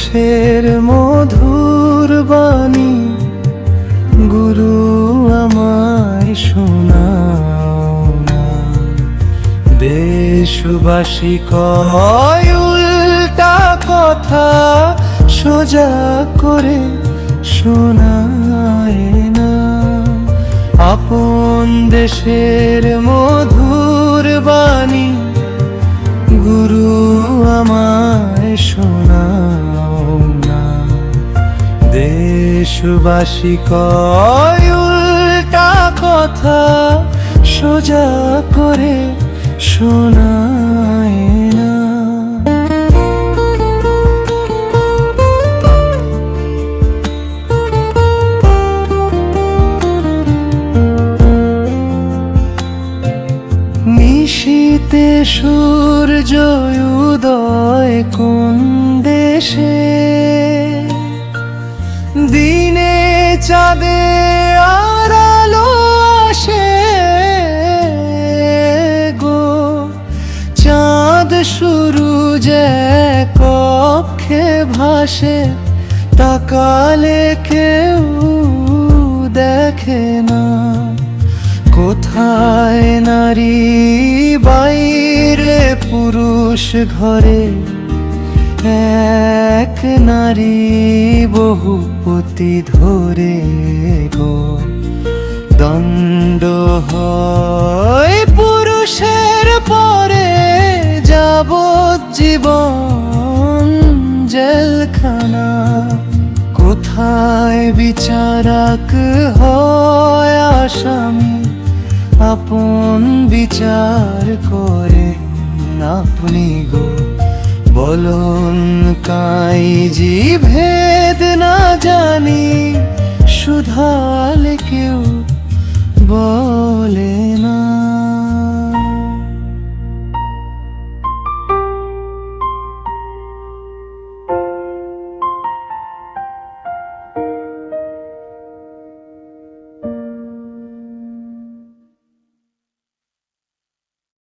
দেশের মধুর বাণী গুরু আমায় শোনাও না। দেশবাসী কয় উল্টা কথা, সোজা করে শোনায় না। আপন দেশের মধুর বাণী গুরু আমায় শোনাও না। দেশবাসী কয় উল্টা কথা, সোজা করে শোনায় না। নিশীতে সূর্য উদয় কোন দেশে, দিনে চাঁদে আর আলো আসে গো। চাঁদ সূরজ এক কক্ষে ভাসে, তাকালে কেউ দেখে না। কোথায় নারী বাইরে পুরুষ ঘরে, এক নারী বহুপতি ধরে গো। দণ্ড হয় পুরুষের পরে, যাবজ্জীবন জেলখানা। কোথায় বিচারক হয় আসামি, আপন বিচার করে আপনি গো। বলুন কাইজি ভেদ না জানি, শুধালে কেউ বলে না।